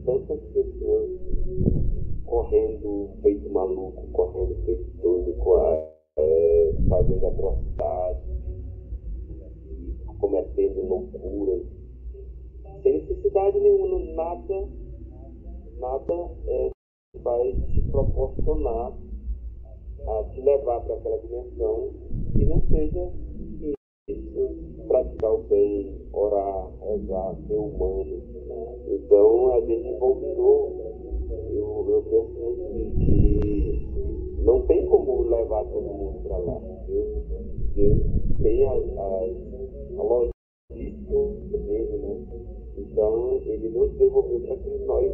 tantas pessoas correndo feito maluco, correndo feito doido, fazendo atrocidades, cometendo loucuras, sem necessidade nenhuma, nada vai te proporcionar a te levar para aquela dimensão que não seja isso, praticar o bem, orar, rezar, ser humano. Então a gente voltou, eu penso muito que não tem como levar todo mundo para lá. Deus tem a logística dele, né? Então ele nos devolveu para que nós,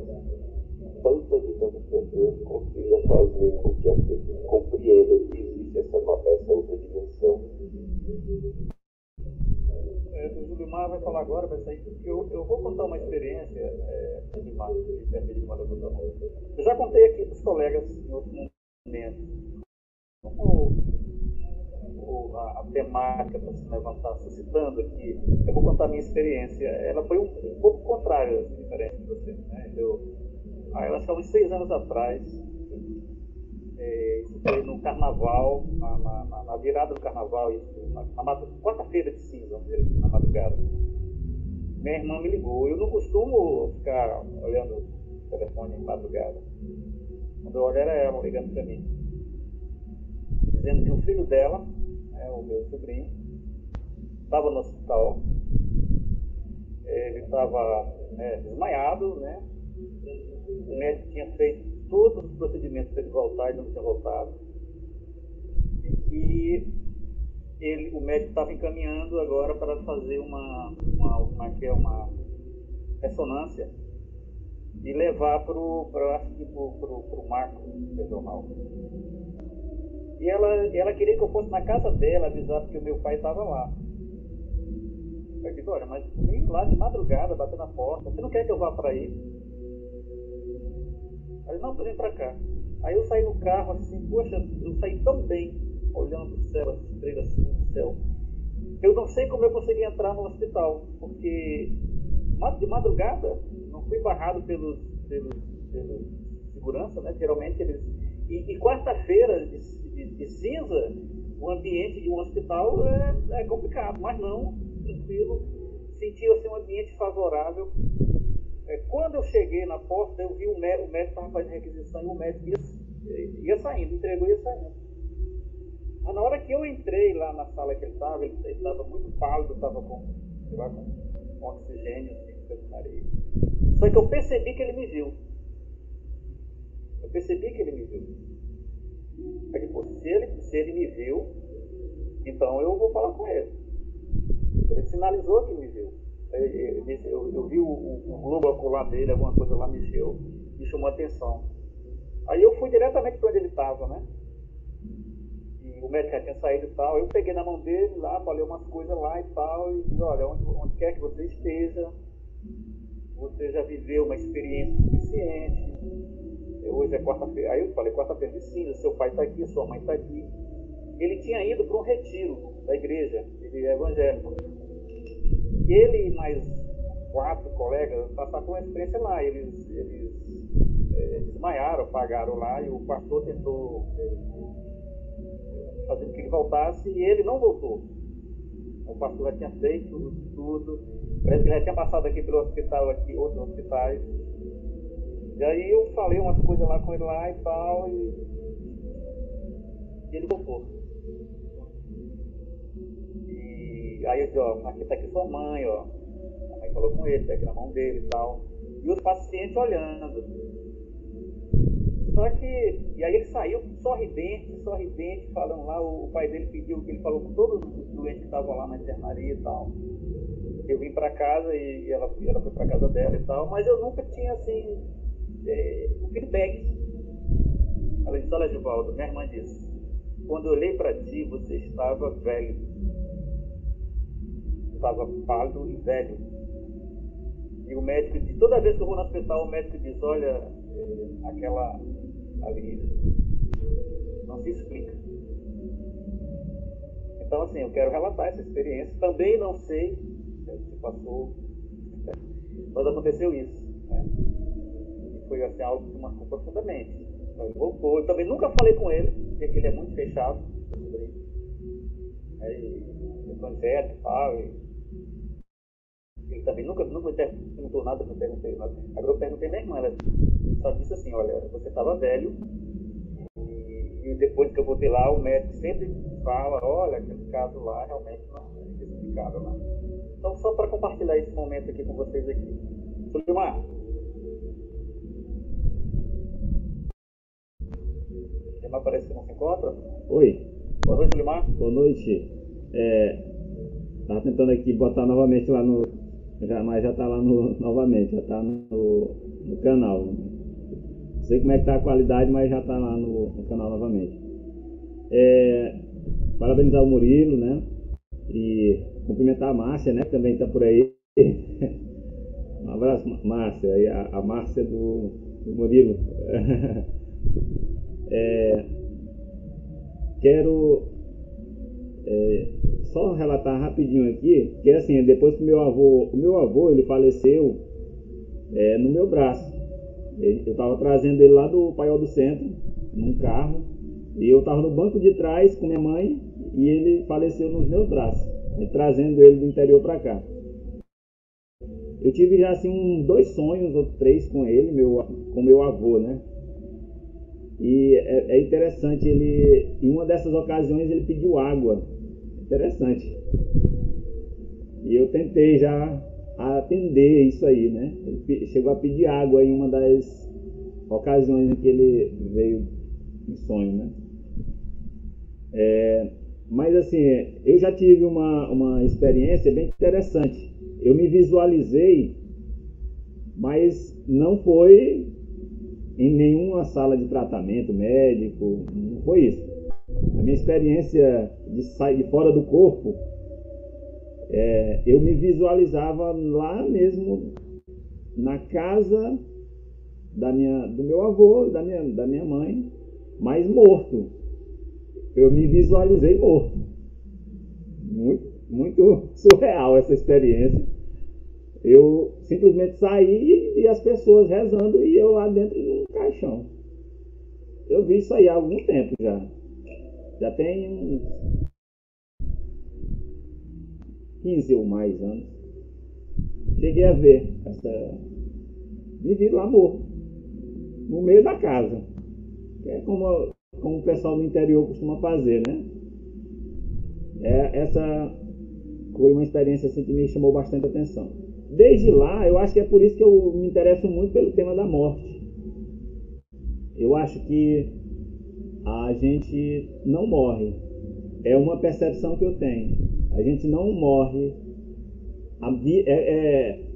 tantas e tantas pessoas, consigam fazer com que as pessoas compreendam que existe essa outra dimensão. O Julimar vai falar agora, vai sair, porque eu vou contar uma experiência eu já contei aqui para os colegas em outros momentos. Como a temática está se levantar, suscitando aqui, eu vou contar a minha experiência. Ela foi um pouco contrária, diferente de vocês, né? Eu acho que há uns 6 anos atrás, isso foi no carnaval, na virada do carnaval, na quarta-feira de cinza, na madrugada. Minha irmã me ligou. Eu não costumo ficar olhando o telefone em madrugada. Quando eu olho era ela ligando para mim, dizendo que o filho dela, o meu sobrinho, estava no hospital. Ele estava desmaiado, né? O médico tinha feito todos os procedimentos para ele voltar e não tinha voltado. E o médico estava encaminhando agora para fazer uma ressonância e levar para o marco regional. E ela queria que eu fosse na casa dela avisar que o meu pai estava lá. Eu disse, olha, mas eu vim lá de madrugada, bater na porta, você não quer que eu vá para aí? Aí, não, vem para cá. Aí eu saí no carro assim, poxa, eu saí tão bem, olhando o céu, as estrelas assim do céu. Eu não sei como eu consegui entrar no hospital, porque de madrugada não fui barrado pelos segurança, né? Geralmente eles... E quarta-feira de cinza, o ambiente de um hospital é complicado, mas não, tranquilo. Sentia assim, um ambiente favorável. Quando eu cheguei na porta, eu vi o médico estava fazendo requisição e o médico ia saindo, entregou e ia saindo. Mas na hora que eu entrei lá na sala que ele estava muito pálido, estava com oxigênio assim, no nariz. Só que eu percebi que ele me viu. Eu disse, se ele me viu, então eu vou falar com ele. Ele sinalizou que me viu. Eu vi o globo ocular dele, alguma coisa lá mexeu, me chamou a atenção. Aí eu fui diretamente para onde ele estava, né? E o médico já tinha saído e tal. Eu peguei na mão dele lá, falei umas coisas lá e tal, e disse, olha, onde quer que você esteja, você já viveu uma experiência suficiente. Hoje é quarta-feira. Aí eu falei, quarta-feira de cinza, seu pai está aqui, sua mãe está aqui. Ele tinha ido para um retiro da igreja, ele é evangélico. Ele e mais 4 colegas passaram por uma experiência lá. Eles desmaiaram, apagaram lá, e o pastor tentou fazer com que ele voltasse, e ele não voltou. O pastor já tinha feito tudo, parece que já tinha passado aqui pelo hospital, aqui, outros hospitais. E aí eu falei umas coisas lá com ele lá e tal, e ele voltou. E aí eu disse, ó, aqui tá aqui sua mãe, ó. A mãe falou com ele, pega na mão dele e tal. E os pacientes olhando. Só que, e aí ele saiu sorridente, falando lá, o pai dele pediu que ele falou com todos os doentes que estavam lá na enfermaria e tal. Eu vim pra casa e ela foi pra casa dela e tal, mas eu nunca tinha, assim, o feedback. Ela disse, olha, Givaldo, minha irmã disse, quando eu olhei pra ti, você estava velho. Estava pálido e velho. E o médico diz, toda vez que eu vou no hospital, o médico diz, olha, aquela ali não se explica. Então, assim, eu quero relatar essa experiência. Também não sei se passou, mas aconteceu isso, né? vai ser algo que me marcou profundamente. Então, ele voltou. Eu também nunca falei com ele, porque ele é muito fechado sobre isso. Aí, evangélico e tal. Ele também nunca me perguntou nada, não perguntei nada. Agora eu perguntei minha irmã, ela só disse assim, olha, você estava velho, e depois que eu voltei lá, o médico sempre fala, olha, aquele caso lá realmente não é justificável lá. Então, só para compartilhar esse momento aqui com vocês aqui. Sulimar. Sulimar parece que não se encontra. Oi. Boa noite, Sulimar. Boa noite. Estava tentando aqui botar novamente lá no... mas já está lá novamente, já está no canal. Não sei como é que está a qualidade, mas já está lá no canal novamente. Parabenizar o Murilo, né? E cumprimentar a Márcia, né? Que também está por aí. Um abraço, Márcia. E a Márcia do Murilo. Quero só relatar rapidinho aqui, que assim, depois que o meu avô ele faleceu no meu braço. Eu estava trazendo ele lá do Paiol do Centro, num carro, e eu estava no banco de trás com minha mãe, e ele faleceu nos meus braços, trazendo ele do interior para cá. Eu tive já assim 2 sonhos ou 3 com ele, com meu avô, né? E é interessante, em uma dessas ocasiões ele pediu água. Interessante. E eu tentei já atender isso aí, né? Ele chegou a pedir água em uma das ocasiões em que ele veio em sonho, né? Mas assim, eu já tive uma experiência bem interessante. Eu me visualizei, mas não foi em nenhuma sala de tratamento médico, não foi isso. A minha experiência de sair de fora do corpo, eu me visualizava lá mesmo na casa do meu avô, da minha mãe, mas morto. Eu me visualizei morto. Muito, muito surreal essa experiência. Eu simplesmente saí e as pessoas rezando e eu lá dentro de um caixão. Eu vi isso aí há algum tempo já. Já tem uns 15 ou mais anos. Cheguei a ver me vi lá morto, no meio da casa. É como o pessoal do interior costuma fazer, né? Essa foi uma experiência assim que me chamou bastante atenção. Desde lá, eu acho que é por isso que eu me interesso muito pelo tema da morte. Eu acho que a gente não morre. É uma percepção que eu tenho. A gente não morre.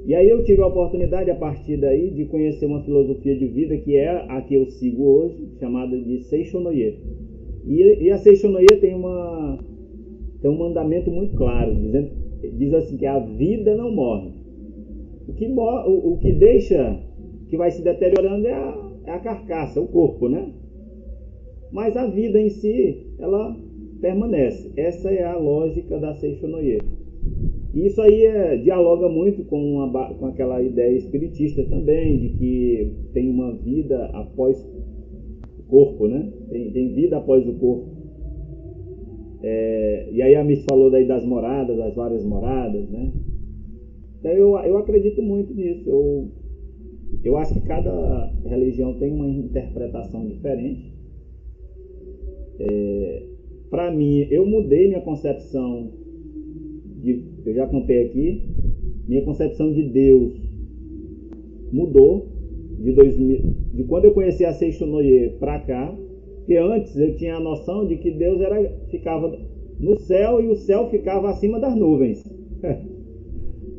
E aí eu tive a oportunidade, a partir daí, de conhecer uma filosofia de vida que é a que eu sigo hoje, chamada de Seishonoye. E a Seishonoye tem um mandamento muito claro, diz assim que a vida não morre. O que deixa, que vai se deteriorando é a carcaça, o corpo, né? Mas a vida em si, ela permanece. Essa é a lógica da Seishonoye. E isso aí dialoga muito com aquela ideia espiritista também, de que tem uma vida após o corpo, né? Tem vida após o corpo. E aí a Miss falou daí das moradas, das várias moradas, né? Então eu acredito muito nisso. Eu acho que cada religião tem uma interpretação diferente. Para mim, eu mudei minha concepção, eu já contei aqui, minha concepção de Deus mudou de quando eu conheci a Seishonoye para cá, porque antes eu tinha a noção de que Deus ficava no céu e o céu ficava acima das nuvens.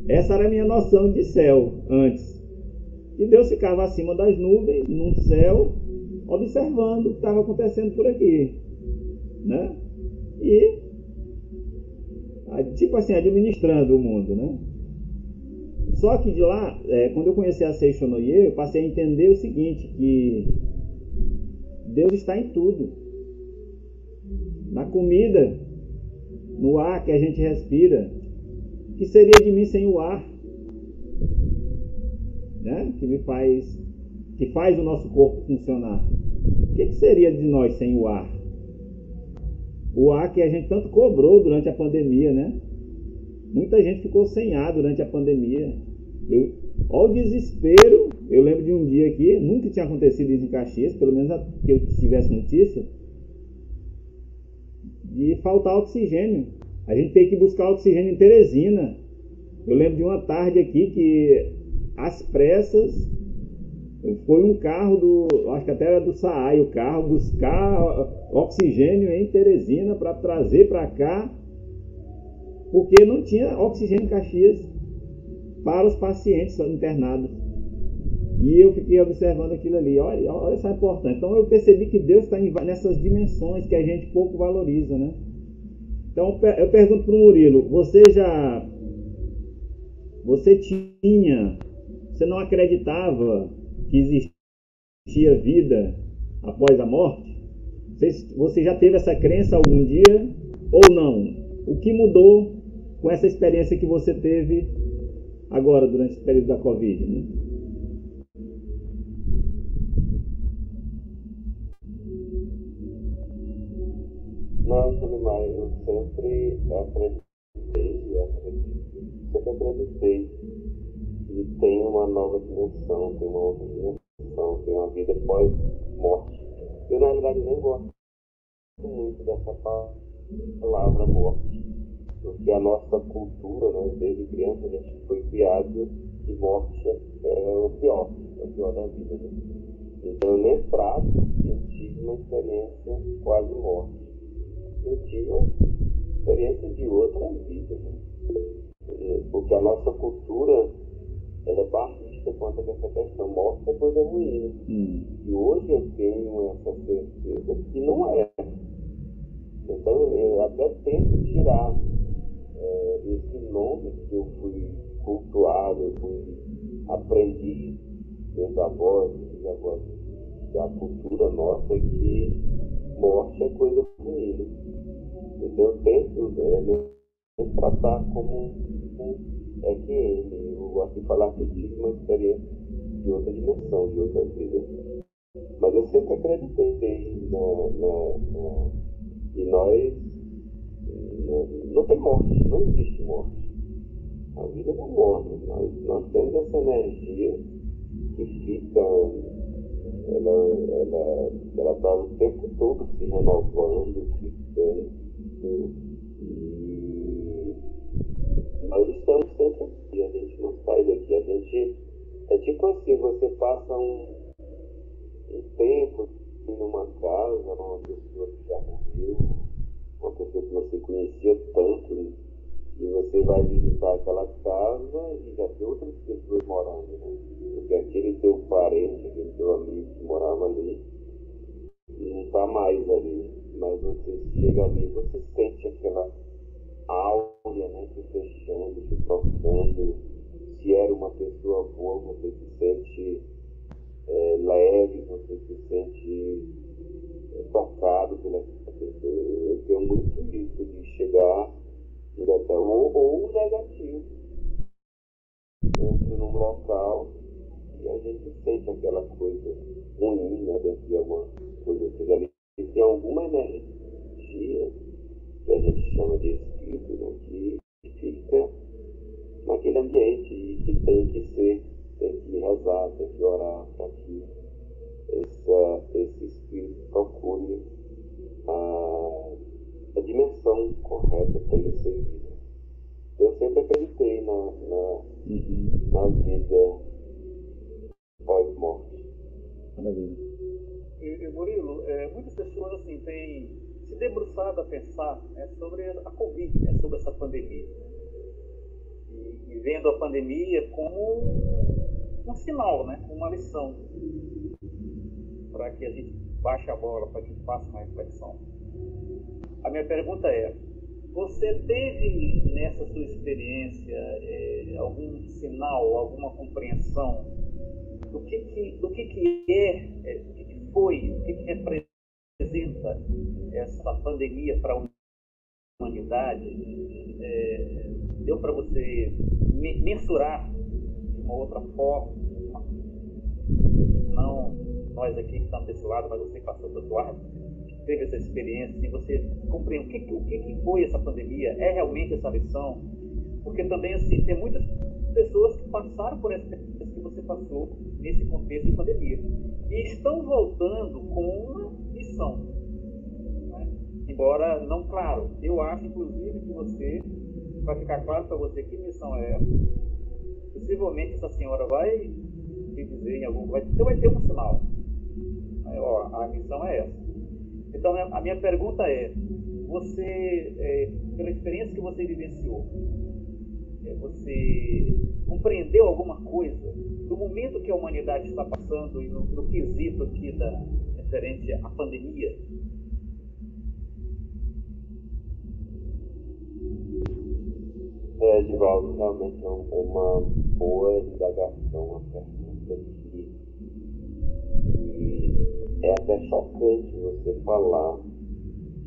Essa era a minha noção de céu antes. E Deus ficava acima das nuvens, num céu, observando o que estava acontecendo por aqui, né? E, tipo assim, administrando o mundo, né? Só que de lá, quando eu conheci a Seishonoye, eu passei a entender o seguinte, que Deus está em tudo. Na comida, no ar que a gente respira. O que seria de mim sem o ar? Né? Que me faz que faz o nosso corpo funcionar. O que seria de nós sem o ar? O ar que a gente tanto cobrou durante a pandemia, né? Muita gente ficou sem ar durante a pandemia. Olha o desespero. Eu lembro de um dia aqui, nunca tinha acontecido isso em Caxias, pelo menos que eu tivesse notícia, de faltar oxigênio. A gente tem que buscar oxigênio em Teresina. Eu lembro de uma tarde aqui que, às pressas, foi um carro acho que até era do SAAI, o carro buscar oxigênio em Teresina para trazer para cá, porque não tinha oxigênio em Caxias para os pacientes internados. E eu fiquei observando aquilo ali, olha essa importância. Então eu percebi que Deus está nessas dimensões que a gente pouco valoriza, né? Então eu pergunto para o Murilo, você não acreditava que existia vida após a morte? Você já teve essa crença algum dia ou não? O que mudou com essa experiência que você teve agora durante esse período da Covid, né? Não, Julimar, eu sempre acreditei que tem uma nova dimensão, tem uma outra dimensão, tem uma vida pós-morte. Eu, na realidade, nem gosto muito dessa palavra morte, porque a nossa cultura, né, desde criança, a gente foi criado que morte é o pior da vida. Né? Então, eu nem trato que eu tive uma experiência quase morte. Eu tive uma experiência de outra vida, né? Porque a nossa cultura ela é baixista quanto a essa questão. Morte é coisa ruim, né? E hoje eu tenho essa certeza que não é. Então eu até tento tirar esse nome que eu fui cultuado, eu aprendi meus avós, meus avós, da cultura nossa, que morte é coisa ruim, né? Então eu tento tratar como EQM. Eu gosto de falar que eu tive uma experiência de outra dimensão, de outra vida. Mas eu sempre acreditei e nós não tem morte, não existe morte. A vida não morre. Nós temos essa energia que fica, ela está o tempo todo se renovando, ficando. E nós estamos sempre aqui, a gente não sai daqui. A gente é tipo assim, você passa um tempo numa casa, uma pessoa que já morreu, uma pessoa que você conhecia tanto, né? E você vai visitar aquela casa e já tem outras pessoas morando, né? Porque aquele teu parente, aquele teu amigo que morava ali, não está mais ali. Mas você chega ali, você sente aquela áurea, né, se fechando, se trocando. Se era uma pessoa boa, você se sente leve, você se sente tocado pela pessoa. Eu tenho muito isso de chegar ou negativo. Entro num local e a gente sente aquela coisa ruim, né, dentro de alguma coisa. Ali tem alguma energia que a gente chama de espírito, né, que fica naquele ambiente e que tem que rezar, tem que orar para que esse espírito procure a dimensão correta para ele ser. Eu sempre acreditei na vida pós-morte. E Murilo, muitas pessoas assim, têm se debruçado a pensar, né, sobre a Covid, né, sobre essa pandemia. E vendo a pandemia como um sinal, né, uma lição, para que a gente baixe a bola, para que a gente faça uma reflexão. A minha pergunta é, você teve nessa sua experiência algum sinal, alguma compreensão do que foi, o que representa essa pandemia para a humanidade? Deu para você mensurar de uma outra forma? Não nós aqui que estamos desse lado, mas você que passou do outro lado, teve essa experiência, e você compreende o que foi essa pandemia, é realmente essa lição? Porque também, assim, tem muitas pessoas que passaram por essa experiência que você passou nesse contexto de pandemia e estão voltando com uma missão, né? Embora, não claro, eu acho, inclusive, que você, vai ficar claro para você que missão é essa, possivelmente essa senhora vai te dizer em algum... Você vai ter um sinal. Aí, ó, a missão é essa. Então, a minha pergunta é, você, pela experiência que você vivenciou, você compreendeu alguma coisa do momento que a humanidade está passando e no quesito aqui referente à pandemia? Edivaldo, realmente é uma boa indagação, uma pergunta que é até chocante você falar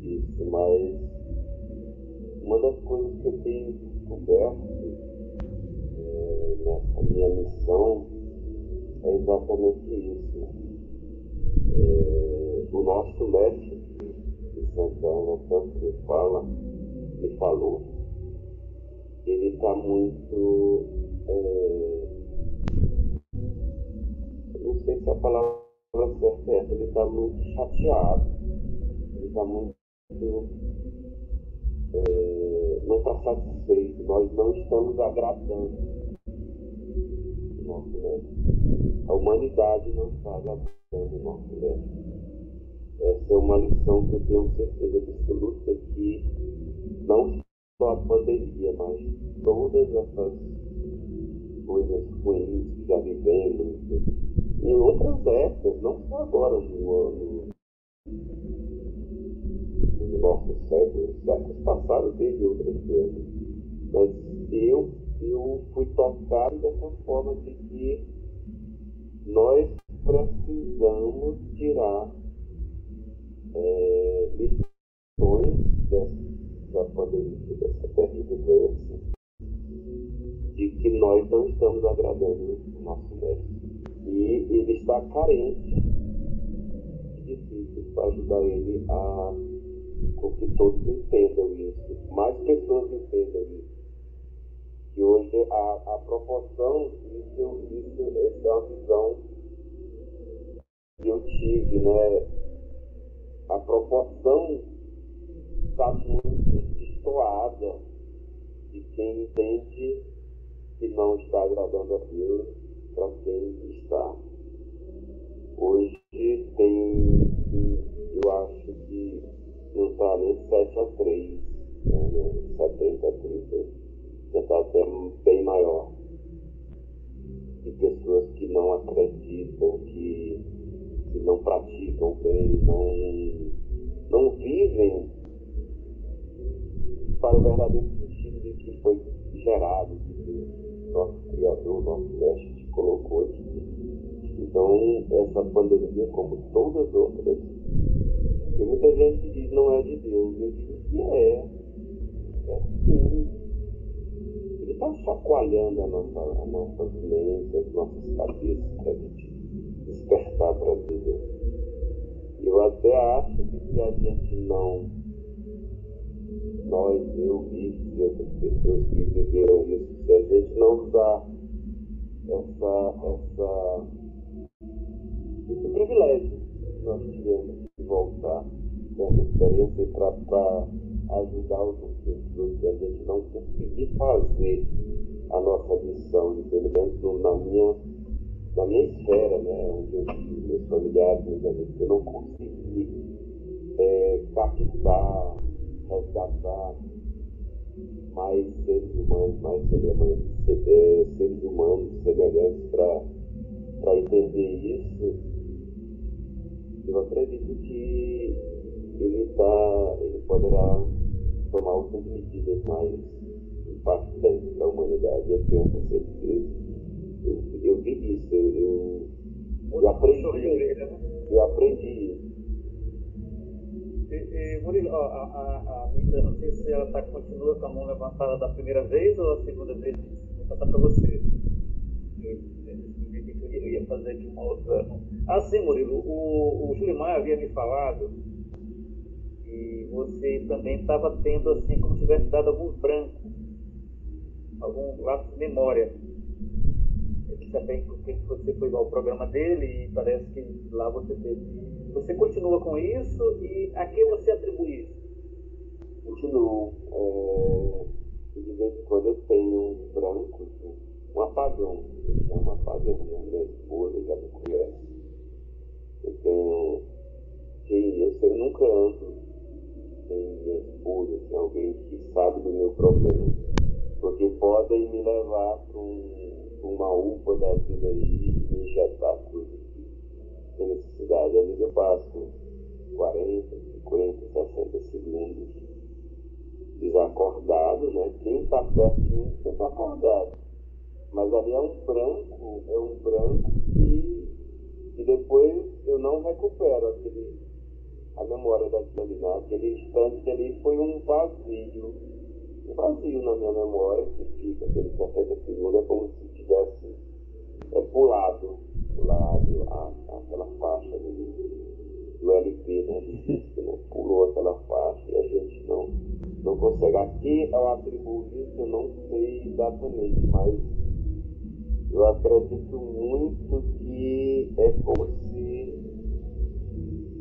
disso, mas uma das coisas que eu tenho descoberto nessa minha missão é exatamente isso. O nosso mestre de Santa Ana tanto me falou, ele está muito, não sei se a palavra certa é essa, ele está muito chateado, ele está muito, não está satisfeito, nós não estamos agradando o nosso mestre. A humanidade não está agradando o nosso mestre. Essa é uma lição que eu tenho certeza absoluta que não só a pandemia, mas todas essas coisas ruins que já vivemos em outras épocas, não só agora no nosso século, séculos passados teve outras coisas, mas eu fui tocado dessa forma de que nós precisamos tirar lições da pandemia, dessa terrível doença, de que nós não estamos agradando o nosso mestre. E ele está carente de discípulos para ajudar ele com que todos entendam isso, mais pessoas entendam isso. Que hoje a proporção, essa é uma visão que eu tive, né? A proporção está muito destoada de quem entende que não está agradando a Deus para quem está. Hoje eu acho que não está nem 7-3, né? 70-30, já está até bem maior. De pessoas que não acreditam, que não praticam bem, não vivem para o verdadeiro sentido de que foi gerado, de Deus, nosso Criador, nosso Mestre, te colocou aqui. Então, essa pandemia, como todas as outras, e muita gente diz não é de Deus, eu digo que é sim. Ele está chacoalhando as nossas mentes, as nossas cabeças para a gente despertar para Deus. Eu até acho que se a gente não, eu e outras pessoas que viveram isso, se a gente não usar esse privilégio que nós tivemos de voltar nessa experiência para ajudar os outros, se a gente não conseguir fazer a nossa missão, pelo menos na minha esfera, né, onde eu tive meus familiares, meus amigos, eu não consegui captar, resgatar mais seres humanos, mais seres humanos semelhantes para entender isso. Eu acredito que ele poderá tomar outras medidas mais impactantes para a humanidade. Eu tenho essa certeza. Eu vi isso, eu aprendi isso. Murilo, a Mita, não sei se ela continua com a mão levantada da primeira vez ou a segunda vez. Vou passar para você. Eu ia fazer aqui uma outra. Assim, Murilo, o Julimar havia me falado que você também estava tendo, assim, como se tivesse dado alguns brancos, algum lapso de memória. Ele também, porque você foi ao programa dele e parece que lá você teve. Você continua com isso e a que você atribui isso? Continuo. De vez em quando eu tenho um branco, um apagão. É um apagão, né? Minha esposa já me conhece. Eu tenho. Eu nunca ando sem minha esposa, sem alguém que sabe do meu problema. Porque podem me levar para uma UPA da vida aí e me injetar coisas sem necessidade. Às vezes eu passo 40, 50, 60 segundos desacordado, né? Quem está perto de mim está acordado. Mas ali é um branco que depois eu não recupero a memória daquilo ali, né? Aquele instante ali foi um vazio na minha memória que fica, aquele 60 segundos, é como se tivesse pulado aquela faixa do LP, né? Pulou aquela faixa e a gente não consegue. Aqui eu atribuo isso, eu não sei exatamente, mas eu acredito muito que é como se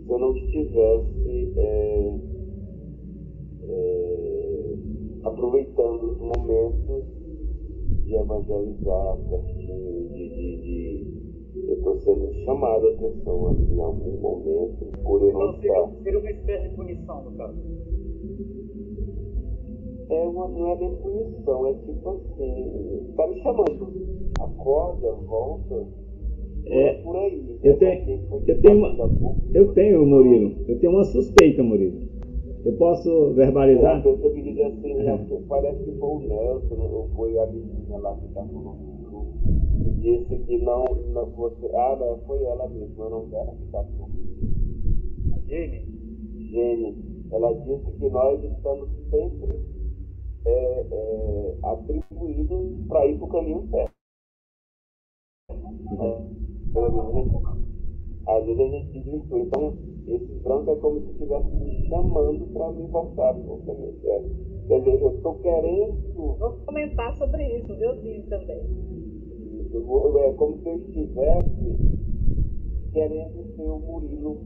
eu não estivesse aproveitando os momentos de evangelizar certinho, eu estou sendo chamado a atenção ali em algum momento por eu não estar. Seria uma espécie de punição, no caso. Não é nem punição, é tipo assim, tá me chamando, acorda, volta, por aí. Eu tenho, Murilo, eu tenho uma suspeita, Murilo. Eu posso verbalizar? A pessoa que diz assim, parece que foi o Nelson, ou foi a menina lá que está conosco, e disse que não você. Não, foi ela mesma, eu não quero que está comigo. Gene, ela disse que nós estamos sempre atribuídos para ir para o caminho certo. Às vezes a gente desvirtua. Então, esse branco é como se estivesse me chamando para me voltar para o caminho certo. Quer dizer, eu estou querendo. Vou comentar sobre isso, eu digo também. É como se eu estivesse querendo ser o Murilo,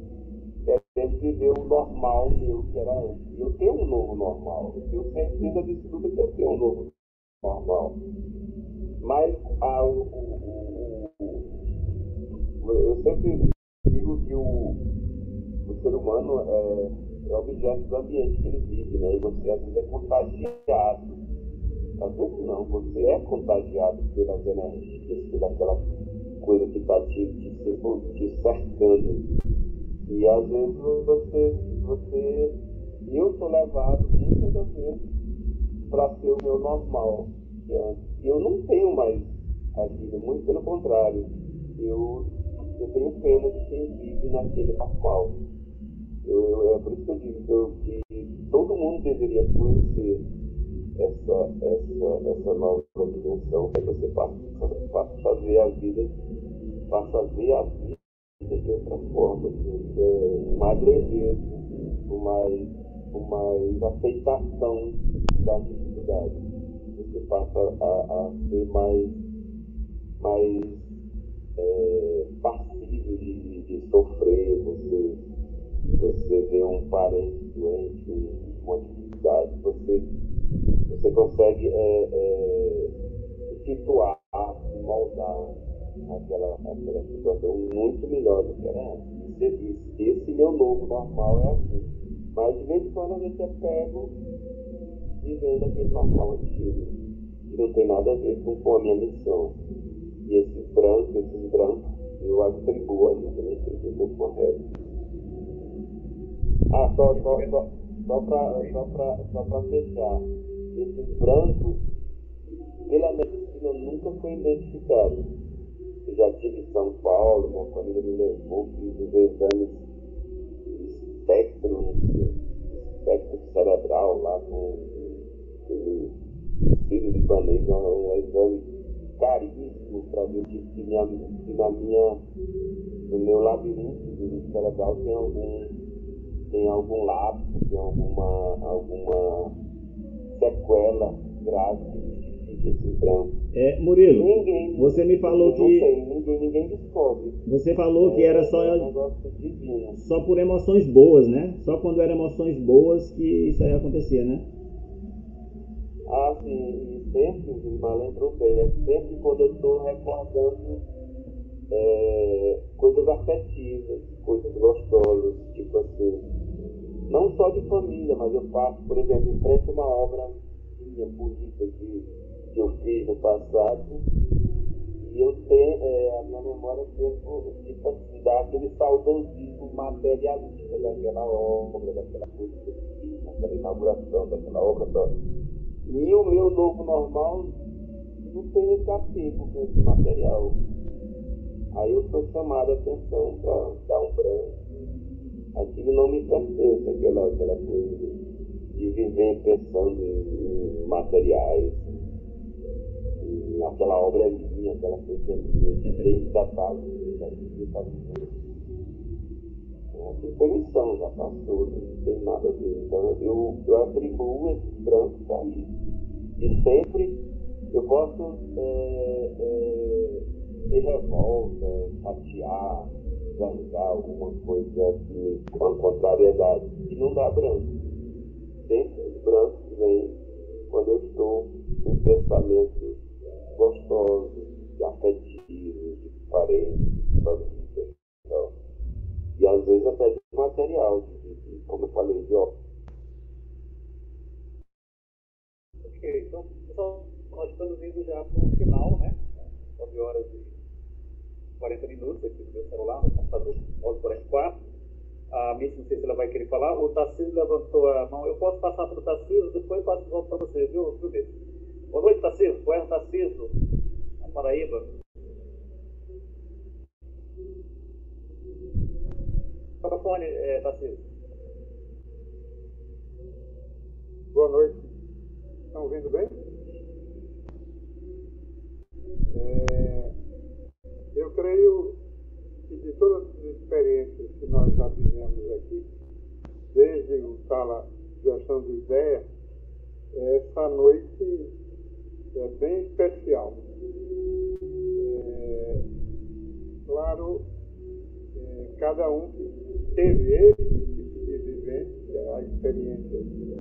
querendo viver o normal meu que era antes. Eu tenho um novo normal. Eu tenho certeza absoluta que eu tenho um novo normal. Mas eu sempre digo que o ser humano é objeto do ambiente que ele vive, né? E você às vezes é contagiado. Às vezes não, você é contagiado pelas energias, pelaquela coisa que está te cercando. E às vezes eu sou levado muitas das vezes para ser o meu normal. E eu não tenho mais aquilo, muito pelo contrário. Eu tenho pena de quem vive naquele normal. É por isso que eu digo que todo mundo deveria conhecer essa nova dimensão, que você passa a ver a vida de outra forma, com mais leveza, com mais aceitação da dificuldade. Você passa a ser mais passivo de sofrer. Você vê um parente doente, uma dificuldade, você consegue situar, moldar aquela situação muito melhor do que era antes. Você disse, esse meu novo normal é assim. Mas de vez em quando a gente é pego vivendo aquele normal antigo, que não tem nada a ver com a minha missão. E esses brancos, eu atribuo ainda, nem sei se eu estou correto. Só para fechar, esses brancos, pela medicina, nunca foi identificado. Eu já estive em São Paulo, minha família me levou, fiz os exames espectro cerebral lá com o filho libanês, um exame caríssimo para ver no meu labirinto do cerebral tem algum lapso, tem alguma sequela grave que justifique esse branco. Murilo, você me falou que... Ninguém descobre. Você falou que era só... É um negócio divino. Só por emoções boas, né? Só quando eram emoções boas que isso aí acontecia, né? Ah, sim, e sempre, o Gilmar lembrou bem, é sempre quando eu estou recordando coisas afetivas, coisas gostosas, tipo assim, não só de família, mas eu passo, por exemplo, em frente a uma obra minha, bonita, que eu fiz no passado, e eu tenho, a minha memória sempre, tipo assim, dá aquele saudosismo materialista daquela obra, daquela coisa que eu fiz, daquela inauguração, daquela obra toda. E o meu novo normal não tem esse apego com esse material. Aí eu sou chamado a atenção para dar um branco. Aquilo não me pertence, aquela coisa de viver pensando em materiais. E aquela obra é minha, aquela coisa é minha, tem detalhes, tem permissão, já passou, não tem nada a ver. Então eu atribuo esse branco a isso. E sempre eu posso ter revolta, chatear, zangar alguma coisa assim, com a contrariedade, e não dá branco. Sempre os brancos vêm quando eu estou em pensamentos gostosos, afetivos, de parentes, de família. Então, e às vezes até de material, como eu falei, de óculos. Ok, então pessoal, nós estamos indo já para o final, né? 9 horas e 40 minutos aqui no meu celular, no computador 9h44. A Miss, não sei se ela vai querer falar. O Tarcísio levantou a mão. Eu posso passar para o Tarcísio, depois passo de volta para você, viu, Miss? Boa noite, Tarcísio. Qual é o Tarcísio? Na Paraíba. Microfone, Tarcísio. Boa noite. Estão ouvindo bem? Eu creio que de todas as experiências que nós já vivemos aqui, desde o Sala Gestão de Ideia, essa noite é bem especial. Claro, cada um que teve esse tipo de vivência, a experiência do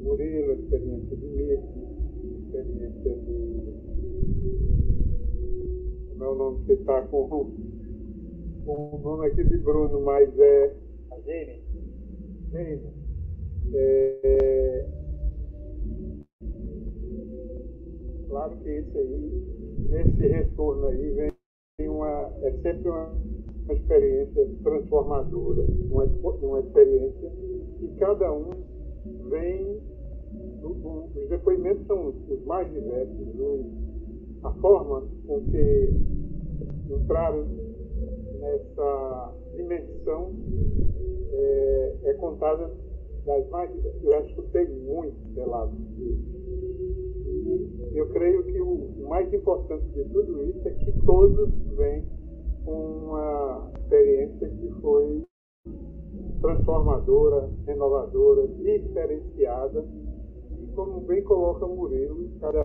Murilo, a experiência do Mito, a experiência do... Como é o nome que está com o nome aqui de Bruno, mas é... A Jamie. Claro que isso aí, nesse retorno aí, é sempre uma experiência transformadora, uma experiência que cada um vem, os depoimentos são os mais diversos, a forma com que entraram nessa dimensão é contada das mais diversas. Eu já escutei muitos relatos disso. E eu creio que o mais importante de tudo isso é que todos vêm com uma experiência que foi transformadora, renovadora, diferenciada, e como bem coloca o Murilo, cada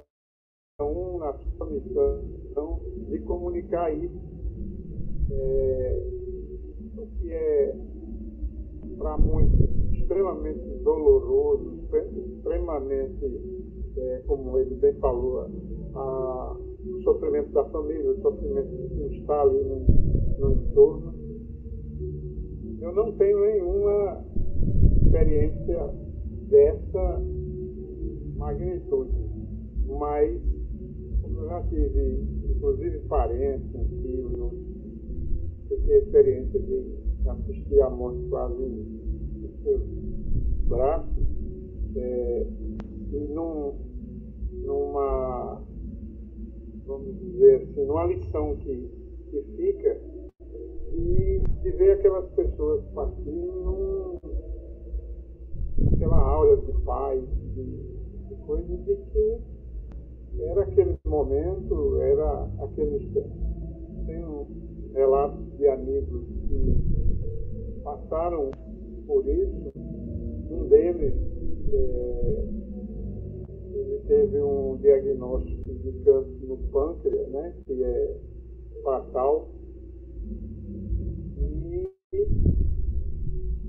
um na sua missão de comunicar isso, o que é para muitos extremamente doloroso, extremamente, como ele bem falou, o sofrimento da família, o sofrimento de quem está ali no entorno. Eu não tenho nenhuma experiência dessa magnitude, mas como eu já tive, inclusive parentes, um filho, eu tive a experiência de assistir a morte quase dos seus braços, e numa, vamos dizer assim, numa lição que fica, e de ver aquelas pessoas partindo aquela aura de paz, de coisas de que era aquele momento era aquele instante. Tem um relato de amigos que passaram por isso. Um deles, ele teve um diagnóstico de câncer no pâncreas, né, que é fatal. E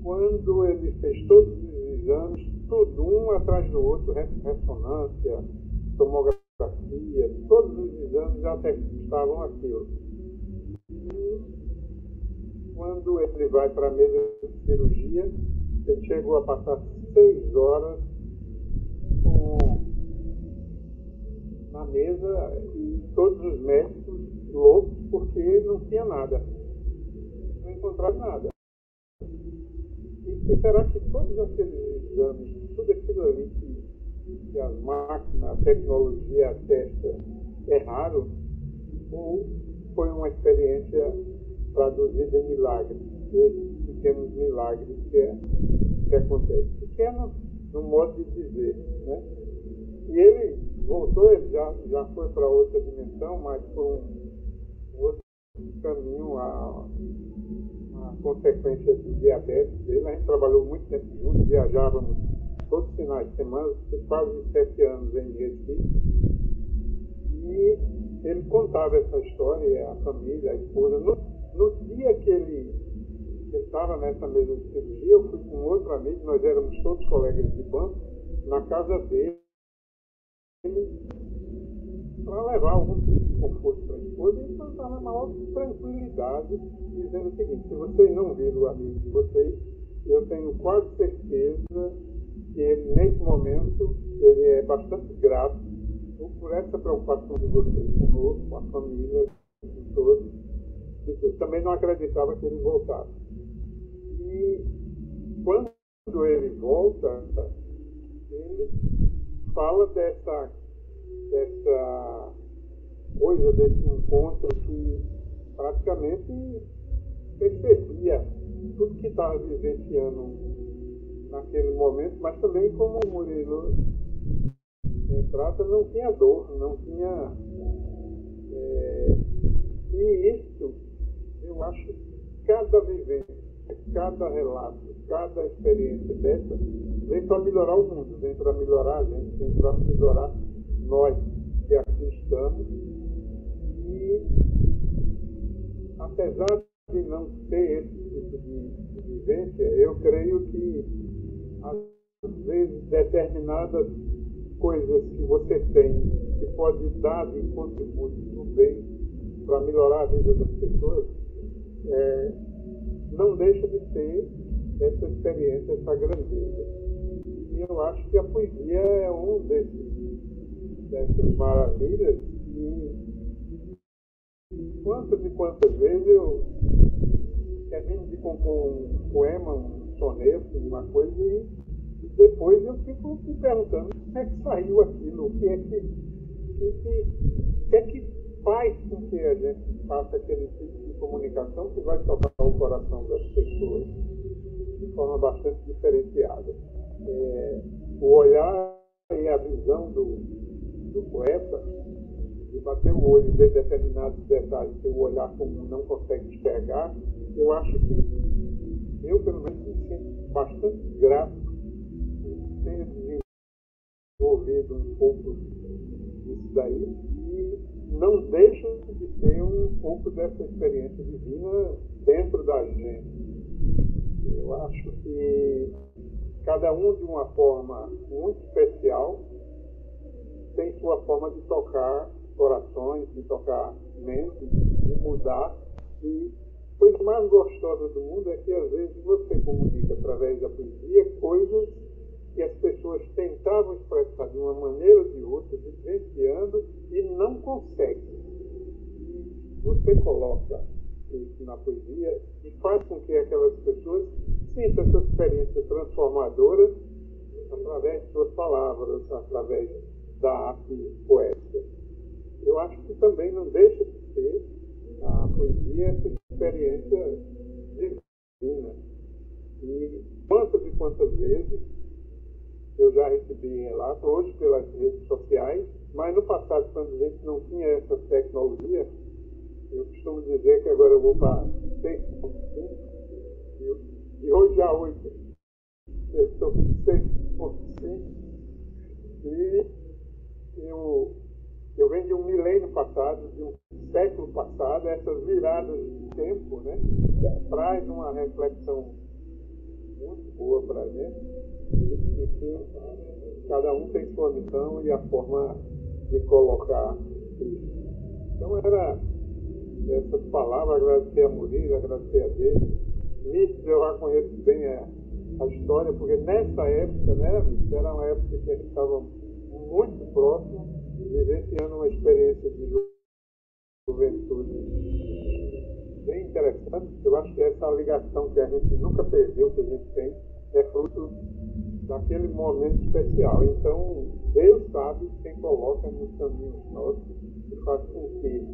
quando ele fez todos os exames, tudo um atrás do outro, ressonância, tomografia, todos os exames já estavam aquilo. E quando ele vai para a mesa de cirurgia, ele chegou a passar 6 horas na mesa e todos os médicos loucos porque não tinha nada. Não encontraram nada. E será que todos aqueles exames, tudo aquilo ali que as máquinas, a tecnologia atesta é raro? Ou foi uma experiência traduzida em milagres? Esses pequenos milagres que acontecem. Pequeno no modo de dizer, né? E ele voltou, ele já foi para outra dimensão, mas por um outro caminho, a consequência do diabetes dele. A gente trabalhou muito tempo juntos, viajávamos todos os finais de semana, quase 7 anos em Recife. E ele contava essa história, a família, a esposa. No dia que ele estava nessa mesa de cirurgia, eu fui com outro amigo, nós éramos todos colegas de banco, na casa dele, para levar algum tipo de conforto para a esposa, e ele estava na maior tranquilidade, dizendo o seguinte: se vocês não viram o amigo de vocês, eu tenho quase certeza que ele, nesse momento, ele é bastante grato por essa preocupação de vocês conosco, com a família, com todos. E também não acreditava que ele voltasse. E quando ele volta, ele fala dessa coisa, desse encontro que praticamente percebia tudo que estava vivenciando naquele momento, mas também, como o Murilo trata, não tinha dor, não tinha... E isso, eu acho, cada vivência, cada relato, cada experiência dessa vem para melhorar o mundo, vem para melhorar a gente, vem para melhorar nós que aqui estamos. E apesar de não ter esse tipo de vivência, eu creio que às vezes determinadas coisas que você tem que pode dar de contributo no bem para melhorar a vida das pessoas, não deixa de ter essa experiência, essa grandeza. E eu acho que a poesia é dessas maravilhas. E quantas e quantas vezes eu termino de compor um poema, um soneto, uma coisa, e depois eu fico me perguntando como é que saiu aquilo, o que é que faz com que a gente faça aquele tipo de comunicação que vai tocar o coração das pessoas de forma bastante diferenciada. O olhar e a visão do poeta, de bater o olho e ver determinados detalhes que o olhar comum não consegue enxergar, eu acho que eu, pelo menos, me sinto bastante grato por ter desenvolvido um pouco disso daí, e não deixa de ter um pouco dessa experiência divina dentro da gente. Eu acho que cada um, de uma forma muito especial, tem sua forma de tocar corações, de tocar mentes, de mudar. E a coisa mais gostosa do mundo é que, às vezes, você comunica através da poesia coisas que as pessoas tentavam expressar de uma maneira ou de outra, vivenciando, e não conseguem. Você coloca isso na poesia e faz com que aquelas pessoas sintam essa experiência transformadora através de suas palavras, através da arte poética. Eu acho que também não deixa de ser a poesia essa experiência divina. E quantas vezes eu já recebi relatos, hoje pelas redes sociais, Mas no passado, quando a gente não tinha essa tecnologia, eu costumo dizer que agora eu vou para 6.5 e hoje há 8. Eu estou com 6.5 e eu venho de um milênio passado, de um século passado. Essas viradas de tempo, né, traz uma reflexão muito boa para a gente, e que cada um tem sua missão e a forma de colocar isso. Então era essas palavras, agradecer a Murilo, agradecer a Deus. Nietzsche, eu já conheço bem a história, porque nessa época, né, era uma época que a gente estava muito próximo, vivenciando uma experiência de juventude bem interessante. Eu acho que essa ligação que a gente nunca perdeu, que a gente tem, é fruto daquele momento especial. Então, Deus sabe quem coloca nos caminhos nossos e faz com que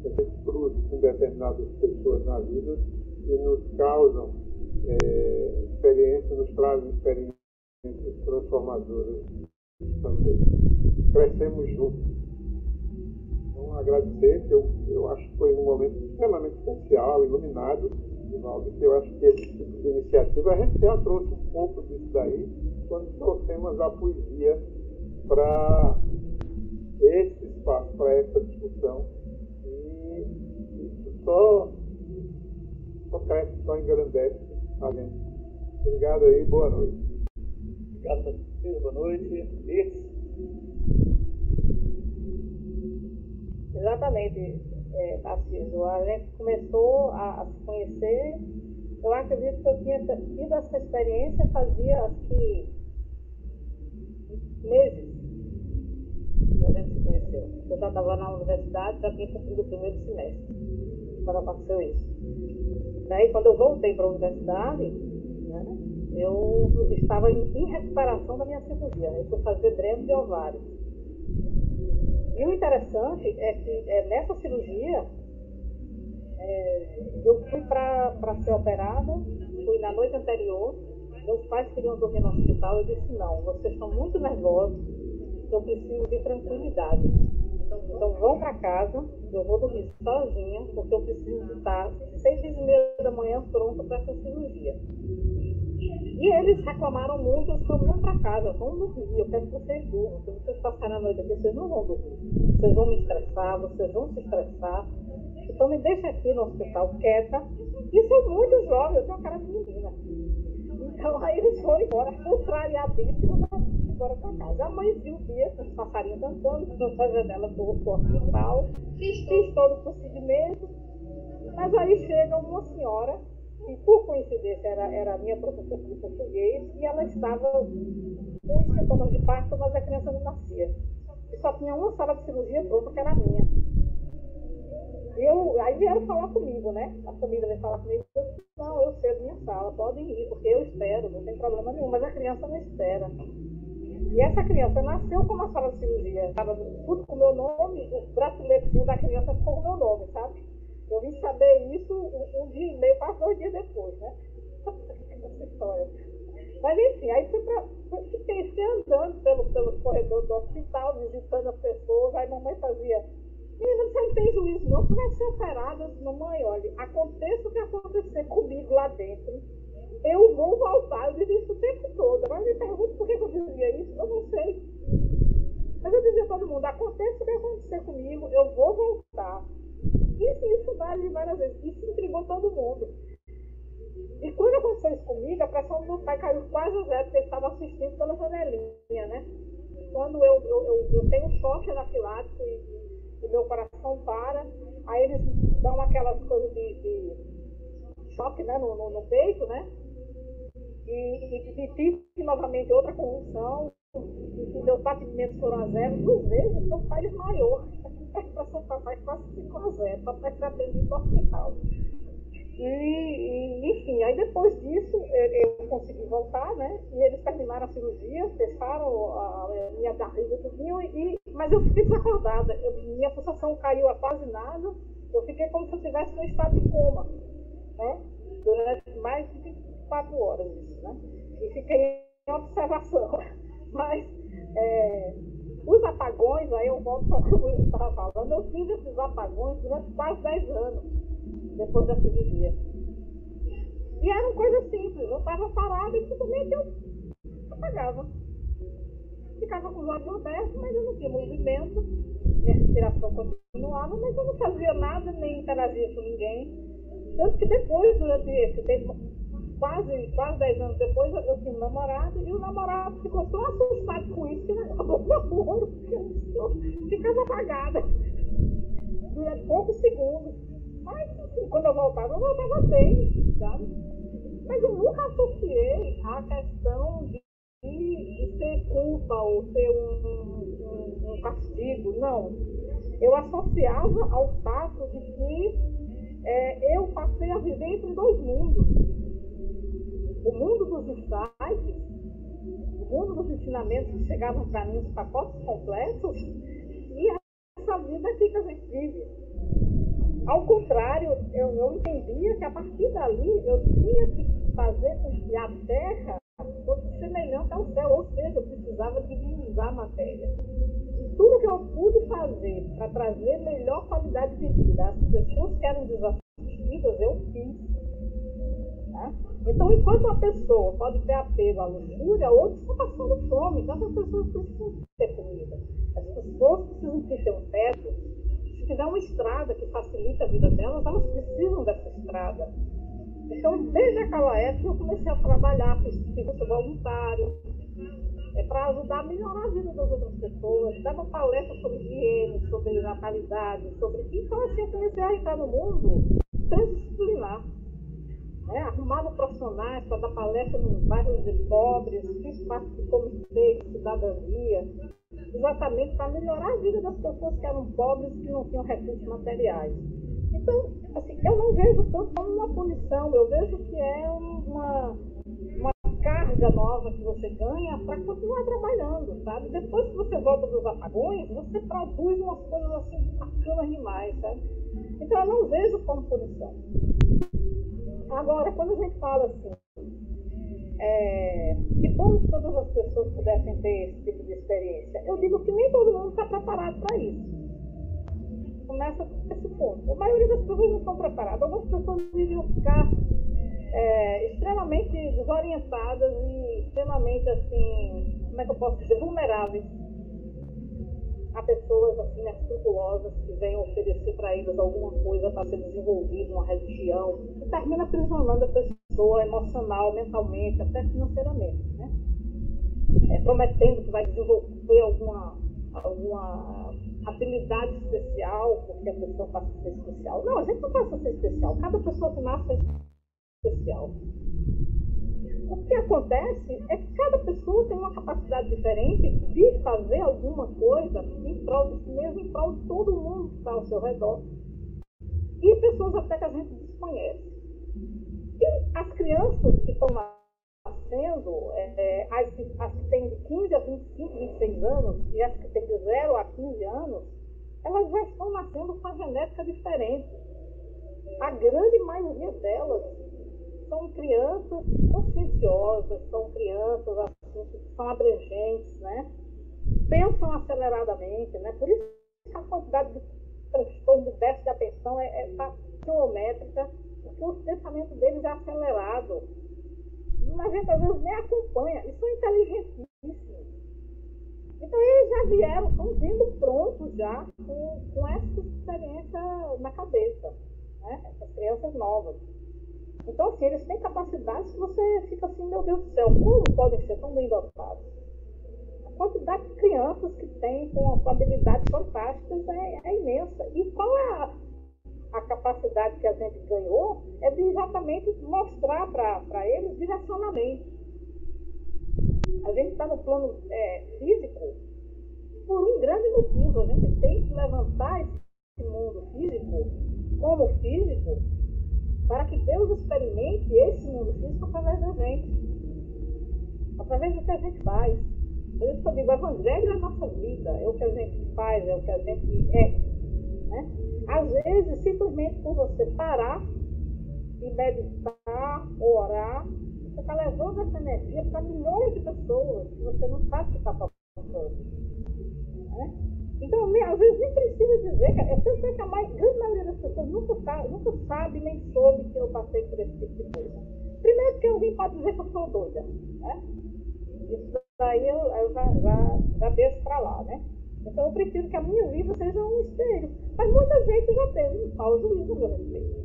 a gente cruze com determinadas pessoas na vida e nos causam experiências, nos trazem experiências transformadoras também. Crescemos juntos. Então, agradecer, que eu acho que foi um momento extremamente especial, iluminado, que eu acho que esse tipo de iniciativa, a gente já trouxe um pouco disso daí, quando trouxemos a poesia para esse espaço, para essa discussão. E isso só cresce, só engrandece a gente. Obrigado aí, boa noite. Obrigado a vocês, boa noite. Exatamente, Tarcísio. A gente começou a se conhecer. Eu acredito que eu tinha tido essa experiência fazia, acho que, meses que a gente se conheceu. Eu já estava na universidade, já tinha cumprido o primeiro semestre, quando aconteceu isso. Daí, quando eu voltei para a universidade, né, eu estava em recuperação da minha cirurgia. Eu fui fazer dreno de ovário. E o interessante é que nessa cirurgia, eu fui para ser operada, fui na noite anterior, meus pais queriam dormir no hospital, eu disse, não, vocês estão muito nervosos, eu preciso de tranquilidade. Então vão para casa, eu vou dormir sozinha, porque eu preciso estar 6h30 da manhã pronta para essa cirurgia. E eles reclamaram muito, eu disse, vão para casa, vão dormir, eu quero que vocês durmam, se vocês passarem a noite aqui, vocês não vão dormir. Vocês vão me estressar, vocês vão se estressar. Então me deixa aqui no hospital quieta. E sou muito jovem, eu tenho uma cara de menina. Então aí eles foram embora, contrariadíssimos, embora para casa. Amanheci o dia, com os passarinhos cantando, na janela do hospital, fiz todo o procedimento. Mas aí chega uma senhora, que por coincidência era a minha professora de português, e ela estava com os sintomas de parto, mas a criança não nascia. E só tinha uma sala de cirurgia pronta, que era a minha. Aí vieram falar comigo, né? A família veio falar comigo. Eu disse, não, eu sei da minha sala, podem ir, porque eu espero, não tem problema nenhum, mas a criança não espera. E essa criança nasceu com uma sala de cirurgia, estava tudo com o meu nome, o braceletezinho da criança ficou com o meu nome, sabe? Eu vim saber isso um dia e meio, quase 2 dias depois, né? Essa história. Mas enfim, aí fiquei andando pelo corredor do hospital, visitando as pessoas, aí mamãe fazia, menina, você não tem juízo não, você vai ser operada. Eu disse, mamãe, olha, aconteça o que acontecer comigo lá dentro, eu vou voltar. Eu dizia isso o tempo todo. Agora me pergunta por que eu dizia isso, eu não sei. Mas eu dizia a todo mundo, aconteça o que acontecer comigo, eu vou voltar. E isso várias vezes. Isso intrigou todo mundo. E quando aconteceu isso comigo, a pressão do meu pai caiu quase a zero, porque ele estava assistindo pela janelinha, né? Quando eu tenho um choque anafilático e meu coração para, aí eles dão aquelas coisas de choque, né, no peito, né? E tive novamente outra convulsão, e meus batimentos foram a zero, 2 vezes, meu pai desmaiou. A pressão do papai quase ficou a zero, papai foi atendido no hospital. Enfim, aí depois disso eu consegui voltar, né? E eles terminaram a cirurgia, fecharam a minha barriga tudinho, mas eu fiquei desacordada. Minha pulsação caiu a quase nada, eu fiquei como se eu estivesse no estado de coma, né? Durante mais de 24 horas isso, né? E fiquei em observação. Mas Os apagões, aí eu volto para o que eu estava falando, eu fiz esses apagões durante quase 10 anos, depois da cirurgia. E eram coisas simples, eu estava parada e simplesmente eu apagava. Ficava com os olhos abertos, mas eu não tinha movimento, minha respiração continuava, mas eu não fazia nada, nem interagia com ninguém. Tanto que depois, durante esse tempo, quase 10 anos depois, eu tinha um namorado, e o namorado ficou tão assustado com isso que ele acabou o namoro, porque eu ficava apagada durante poucos segundos. Mas, assim, quando eu voltava bem, sabe? Mas eu nunca associei a questão de ser culpa ou ser um castigo, não. Eu associava ao fato de que eu passei a viver entre dois mundos. O mundo dos insights, o mundo dos ensinamentos que chegavam para mim, os pacotes completos, e essa vida aqui que a gente vive. Ao contrário, eu entendia que a partir dali eu tinha que fazer com que a Terra fosse semelhante ao céu, ou seja, eu precisava divinizar a matéria. E tudo que eu pude fazer para trazer melhor qualidade de vida às pessoas que eram desassistidas, eu fiz. Tá? Então, enquanto uma pessoa pode ter apego à luxúria, outros estão passando fome, então as pessoas precisam ter comida. As pessoas precisam ter um teto. Se tiver uma estrada que facilita a vida delas, elas precisam dessa estrada. Então, desde aquela época, eu comecei a trabalhar, fiz voluntário, para ajudar a melhorar a vida das outras pessoas, dava palestra sobre higiene, sobre natalidade, sobre... Então, assim, eu comecei a entrar no mundo transdisciplinar. Arrumava profissionais para dar palestra nos bairros de pobres, fiz parte do comitê de cidadania, exatamente para melhorar a vida das pessoas que eram pobres e que não tinham recursos materiais. Então, assim, eu não vejo tanto como uma punição, eu vejo que é uma carga nova que você ganha para continuar trabalhando, sabe? Depois que você volta dos apagões, você produz umas coisas assim bacanas demais, sabe? Então, eu não vejo como punição. Agora, quando a gente fala assim, que bom que todas as pessoas pudessem ter esse tipo de experiência, eu digo que nem todo mundo está preparado para isso. Começa com esse ponto. A maioria das pessoas não estão preparadas. Algumas pessoas iriam ficar extremamente desorientadas e extremamente, assim, como é que eu posso dizer, vulneráveis a pessoas assim, escrupulosas que venham oferecer para eles alguma coisa para ser desenvolvida, uma religião, e termina aprisionando a pessoa emocional, mentalmente, até financeiramente, né? Prometendo que vai desenvolver alguma habilidade especial, porque a pessoa passa a ser especial. Não, a gente não passa a ser especial. Cada pessoa que nasce é especial. O que acontece é que cada pessoa tem uma capacidade diferente de fazer alguma coisa em prol de si mesmo, em prol de todo mundo que está ao seu redor. E pessoas até que a gente desconhece. E as crianças que estão nascendo, as que têm de 15 a 25, 26 anos, e as que têm de 0 a 15 anos, elas já estão nascendo com a genética diferente. A grande maioria delas são crianças conscienciosas, são crianças assim, que são abrangentes, né? Pensam aceleradamente, né? Por isso a quantidade de transtorno de déficit de atenção está quilométrica, porque o pensamento deles é acelerado. A gente às vezes nem acompanha, e são inteligentíssimos. Então eles já vieram, estão vindo prontos já com essa experiência na cabeça, né? Essas crianças novas. Então, assim, eles têm capacidades que você fica assim, meu Deus do céu, como podem ser tão bem dotados? A quantidade de crianças que têm com habilidades fantásticas é imensa. E qual é a capacidade que a gente ganhou? É de exatamente mostrar para eles direcionamento. A gente está no plano físico por um grande motivo. A gente tem que levantar esse mundo físico como físico para que Deus experimente esse mundo físico através da gente, através do que a gente faz. Por isso que eu digo, o Evangelho é a nossa vida, é o que a gente faz, é o que a gente é. Né? Às vezes, simplesmente por você parar e meditar, orar, você está levando essa energia para milhões de pessoas que você não sabe que está passando. Né? Então, às vezes nem precisa dizer, eu penso que a grande maioria das pessoas nunca sabe nem soube que eu passei por esse tipo de coisa. Primeiro que alguém pode dizer que eu sou doida, né? Isso daí eu já deixo para lá, né? Então eu prefiro que a minha vida seja um espelho. Mas muita gente já teve um mau juízo a meu respeito.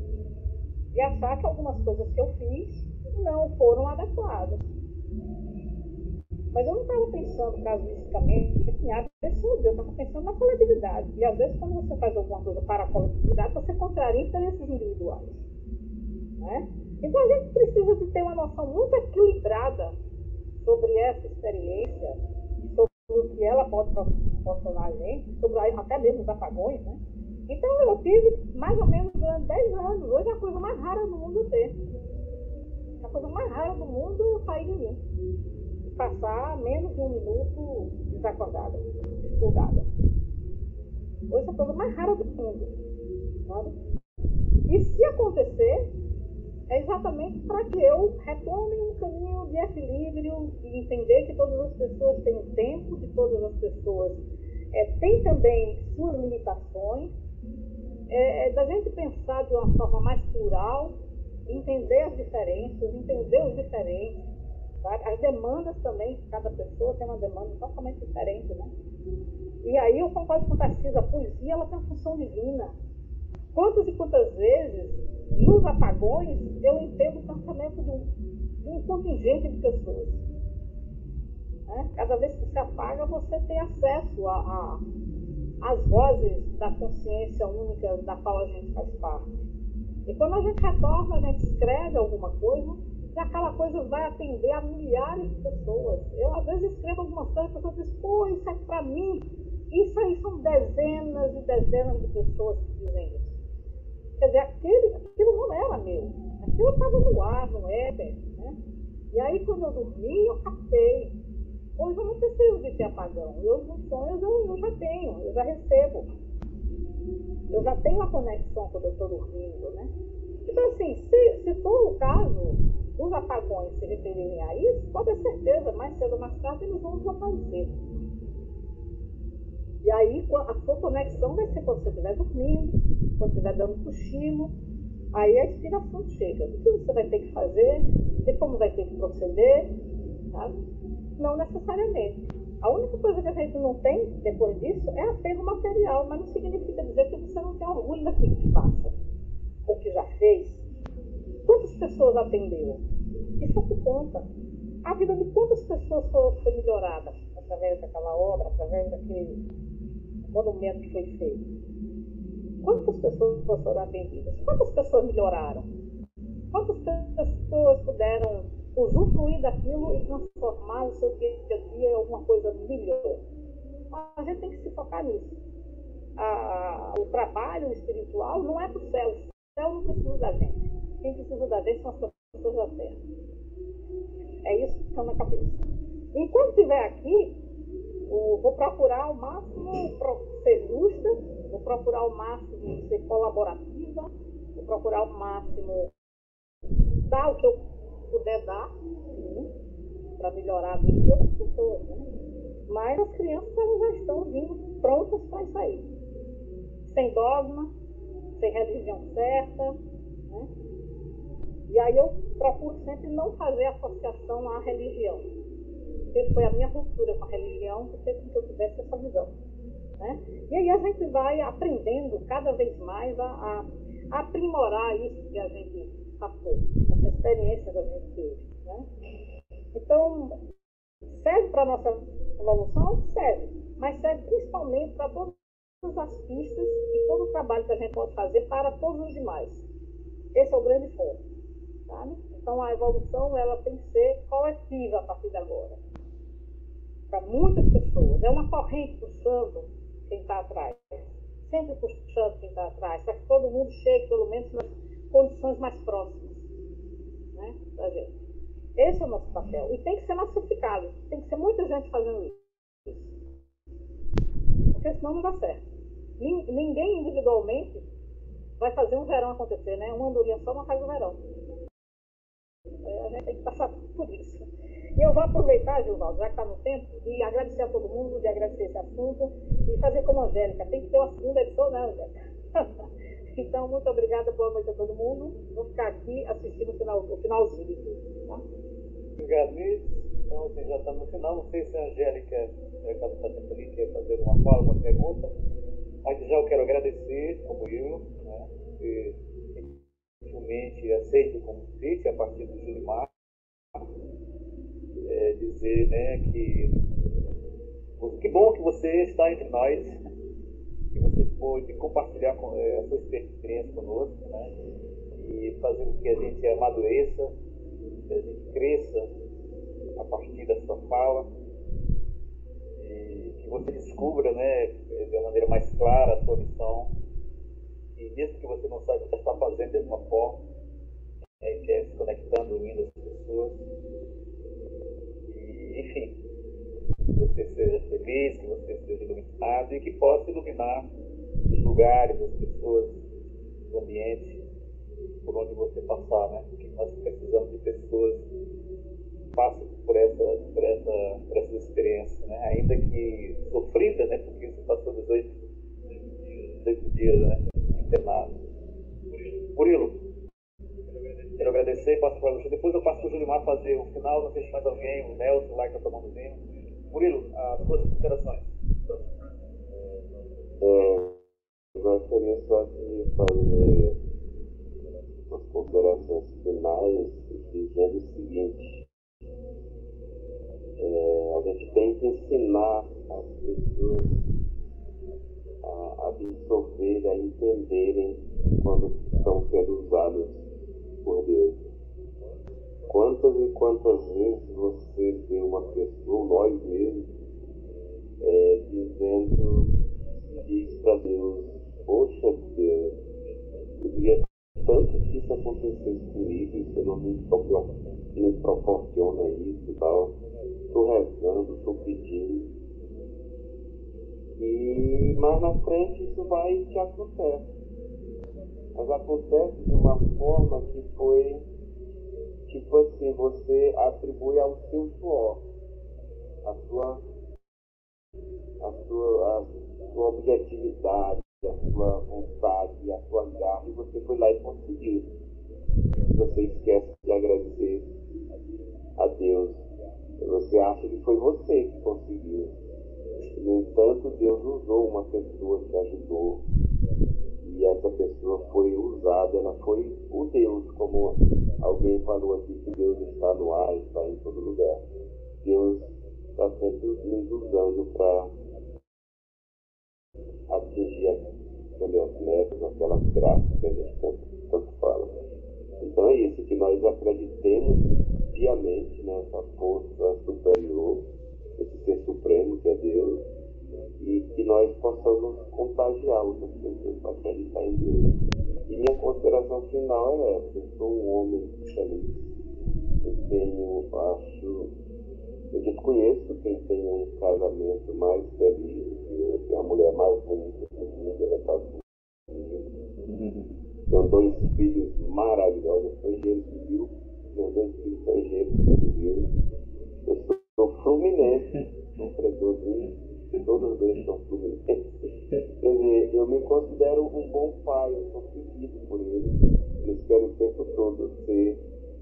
E achar que algumas coisas que eu fiz não foram adequadas. Mas eu não estava pensando casuisticamente em absurdo, eu estava pensando na coletividade. E às vezes quando você faz alguma coisa para a coletividade, você contraria interesses individuais. Né? Então a gente precisa de ter uma noção muito equilibrada sobre essa experiência, sobre o que ela pode proporcionar a gente, sobre até mesmo os apagões, né? Então eu tive mais ou menos durante 10 anos. Hoje é a coisa mais rara do mundo eu ter. A coisa mais rara do mundo eu sair de mim. Passar menos de um minuto desacordada, expurgada. Hoje é a coisa mais rara do mundo. Sabe? E se acontecer, é exatamente para que eu retome um caminho de equilíbrio e entender que todas as pessoas têm um tempo, que todas as pessoas têm também suas limitações, da gente pensar de uma forma mais plural, entender as diferenças, entender os diferentes, sabe? As demandas também, cada pessoa tem uma demanda totalmente diferente, né? E aí eu concordo com o Tarcísio, a poesia ela tem uma função divina. Quantas e quantas vezes, nos apagões, eu entendo o pensamento de um contingente de pessoas. Né? Cada vez que se apaga, você tem acesso às vozes da consciência única da qual a gente faz parte. E quando a gente retorna, a gente escreve alguma coisa, e aquela coisa vai atender a milhares de pessoas. Eu, às vezes, escrevo algumas coisas e a pessoa diz, pô, isso é para mim. Isso aí são dezenas e dezenas de pessoas que dizem isso. Quer dizer, aquilo não era meu. Aquilo estava no ar, no éter. Né? E aí, quando eu dormi, eu captei. Hoje eu não preciso de ter apagão. Nos sonhos eu já tenho, eu já recebo. Eu já tenho a conexão quando eu estou dormindo. Né? Então, assim, se for o caso dos apagões se referirem a isso, pode ter certeza, mais cedo ou mais tarde eles vão desaparecer. E aí a sua conexão vai ser quando você estiver dormindo, quando estiver dando cochilo, aí a inspiração chega. O que você vai ter que fazer, de como vai ter que proceder, sabe? Não necessariamente. A única coisa que a gente não tem, depois disso, é apego material, mas não significa dizer que você não tem orgulho daquilo que faça, ou que já fez. Quantas pessoas atendeu? Isso é o que conta. A vida de quantas pessoas foi melhorada através daquela obra, através daquele monumento que foi feito? Quantas pessoas foram atendidas? Quantas pessoas melhoraram? Quantas pessoas puderam usufruir daquilo e transformar o seu dia a dia em alguma coisa melhor? A gente tem que se focar nisso. O trabalho espiritual não é para o céu. O céu não precisa da gente. Quem precisa da gente são as pessoas da terra. É isso que está na cabeça. Enquanto estiver aqui, vou procurar ao máximo ser justa, vou procurar ao máximo ser colaborativa, vou procurar ao máximo dar o que eu puder dar, para melhorar a vida de outras pessoas. Né? Mas as crianças elas já estão vindo prontas para isso aí. Sem dogma, sem religião certa. Né? E aí eu procuro sempre não fazer associação à religião. Porque foi a minha ruptura com a religião que fez com que eu tivesse essa visão. Né? E aí a gente vai aprendendo cada vez mais a aprimorar isso que a gente passou, essa experiência que a gente teve. Né? Então, serve para a nossa evolução? Serve. Mas serve principalmente para todas as pistas e todo o trabalho que a gente pode fazer para todos os demais. Esse é o grande foco. Sabe? Então, a evolução ela tem que ser coletiva a partir de agora. Para muitas pessoas. É uma corrente puxando quem está atrás. Sempre puxando quem está atrás. Para que todo mundo chegue, pelo menos, nas condições mais próximas. Né? Da gente. Esse é o nosso papel. E tem que ser massificado. Tem que ser muita gente fazendo isso. Porque senão não dá certo. Ninguém individualmente vai fazer um verão acontecer, né? Uma andorinha só não faz o verão. A gente tem que passar por isso. E eu vou aproveitar, Gilvaldo, já que está no tempo, e agradecer a todo mundo, de agradecer esse assunto, e fazer como a Angélica. Tem que ter uma segunda edição, né, Angélica? Então, muito obrigada, boa noite a todo mundo. Vou ficar aqui assistindo o finalzinho de tudo. Tá? Obrigado, Luiz. Então, assim, já estamos no final. Não sei se a Angélica está sempre ali, quer fazer alguma fala, uma pergunta. Mas já eu quero agradecer ao Murilo, né, que gentilmente aceito o convite a partir do Julimar. Dizer, né, que bom que você está entre nós, que você pôde compartilhar a sua experiência conosco, né, e fazer com que a gente amadureça, que a gente cresça a partir da sua fala, e que você descubra, né, de uma maneira mais clara a sua missão, e mesmo que você não saiba o que está fazendo de alguma forma, que é se conectando, unindo as pessoas, e, enfim, que você seja feliz, que você seja iluminado e que possa iluminar os lugares, as pessoas, os ambientes por onde você passar, né? Porque nós precisamos de pessoas que passem por essas experiências, né? Ainda que sofrida, né? Porque você passou 18 dias, né? Internado. Murilo, quero agradecer e passo para você. Depois eu passo para o Julimar fazer o final. Não sei se mais alguém, o Nelson lá que está tomando vinho. Murilo, as suas considerações. Eu gostaria só de fazer umas considerações finais, dizendo o seguinte: a gente tem que ensinar as pessoas a absorver, a entenderem quando estão sendo usadas por Deus. Quantas e quantas vezes você vê uma pessoa, nós mesmos, diz para Deus: poxa Deus, eu queria tanto que isso acontecesse comigo, isso não me proporciona isso e tal. Estou rezando, estou pedindo. E mais na frente isso vai e te acontece. Mas acontece de uma forma que foi, tipo assim, você atribui ao seu suor, a sua objetividade, a sua vontade, a sua garra, e você foi lá e conseguiu. E você esquece de agradecer a Deus. Você acha que foi você que conseguiu. No entanto, Deus usou uma pessoa que ajudou. E essa pessoa foi usada, ela foi o Deus, como alguém falou aqui, que Deus está no ar, está em todo lugar. Deus está sempre nos usando para atingir aquelas metas, aquelas graças que a gente tanto fala. Então é isso, que nós acreditemos piamente nessa força superior, esse ser supremo que é Deus, e que nós possamos contagiar outras pessoas para acreditar em Deus. E minha consideração final é essa: eu sou um homem feliz. Eu desconheço quem tem um casamento mais feliz, que a mulher mais bonita do mundo, ela está comigo. Tenho 2 filhos maravilhosos, sou engenheiro civil, meus 2 filhos são engenheiros civil. Eu sou fluminense, sou fretorzinho, todos os 2 são fluminenses. Quer dizer, eu me considero um bom pai, eu sou seguido por eles. Eles querem o tempo todo ser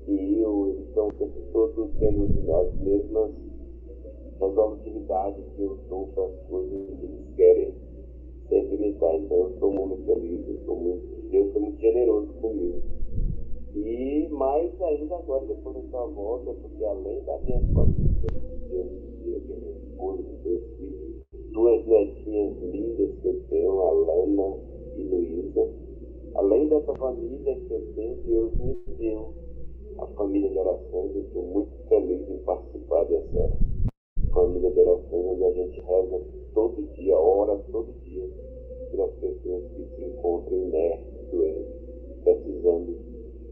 que eles estão o tempo todo tendo as mesmas resolutividades que eu dou para as coisas que eles querem sempre me dar. Então eu sou muito feliz, Deus foi muito generoso comigo. E mais ainda agora, depois da sua volta, porque além da minha família, Deus me deu, minha esposa, 2 filhos, 2 netinhas lindas que eu tenho, a Lana e Luísa. Além dessa família que eu tenho, Deus me deu a família de orações. Eu estou muito feliz em participar dessa família de orações, onde a gente reza todo dia, ora todo dia, pelas pessoas que se encontram inertes, doentes, precisando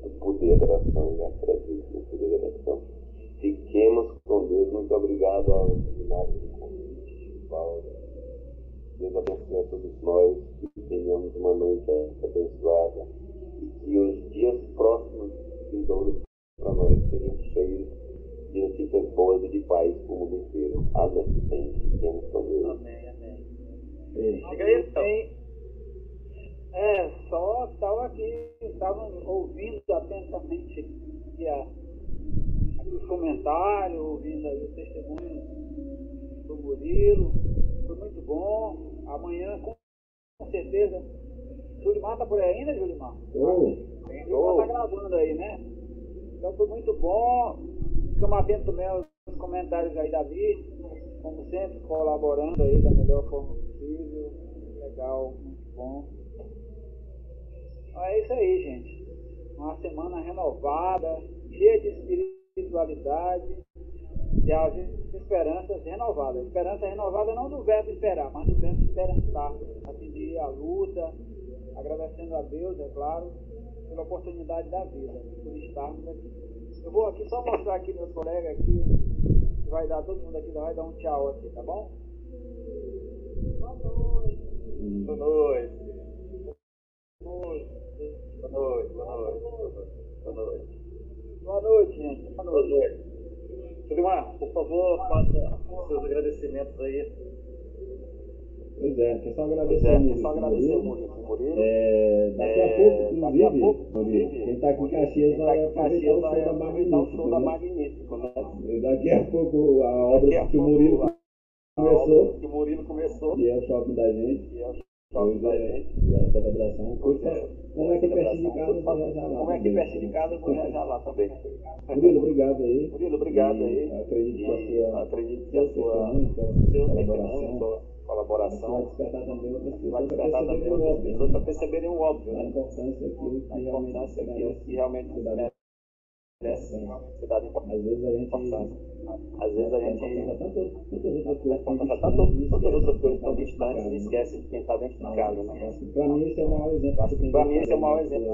do poder da oração, e acreditam no poder da oração. Fiquemos com Deus. Muito obrigado ao seminário do convite, Paulo. Deus abençoe a todos nós, que tenhamos uma noite abençoada, e que os dias próximos de Douro para nós sejam cheios de notícias boas realmente aqui os comentários, ouvindo aí o testemunho do Murilo. Foi muito bom. Amanhã, com certeza. Julimar tá por aí ainda, Julimar? Julimar tá gravando aí, né? Então foi muito bom. Ficamos atentos também aos comentários aí da Vi, como sempre, colaborando aí da melhor forma possível. Legal, muito bom. Então é isso aí, gente. Uma semana renovada, cheia de espiritualidade e as esperanças renovadas. Esperança renovada não do verbo esperar, mas do verbo esperançar. Atingir a luta, agradecendo a Deus, é claro, pela oportunidade da vida, por estarmos aqui. Eu vou aqui só mostrar aqui meus colegas aqui, que vai dar, todo mundo aqui vai dar um tchau aqui, tá bom? Boa noite. Boa noite. Boa noite. Boa noite. Boa noite, gente. Boa noite. Julimar, por favor, faça os seus agradecimentos aí. Pois é, quer só agradecer o Murilo. Daqui a pouco, inclusive, quem está aqui em Caxias vai aproveitar o show da Magnífico, né? Daqui a pouco a obra que o Murilo começou, que é o shopping da gente. A celebração. Como é que perto de casa, eu vou viajar lá também. Murilo, obrigado aí. Acredito que a sua colaboração vai despertar também outras pessoas para perceberem o óbvio, né? A importância daquilo que realmente merece ser dado importância. Às vezes a gente todas as outras coisas estão distantes e esquece de quem está dentro de casa, né? Para mim esse é o maior exemplo que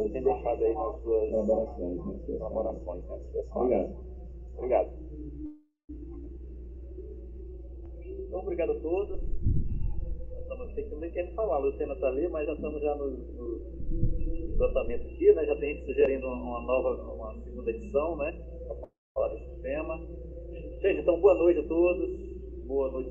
você tem deixado aí nas suas colaborações, né? Obrigado. Então, obrigado a todos. Sei que nem quer falar, a Luciana está ali, mas já estamos já no esgotamento aqui, né? Já tem sugerindo uma segunda edição, né? Para falar desse tema. Gente, então boa noite a todos. Boa noite.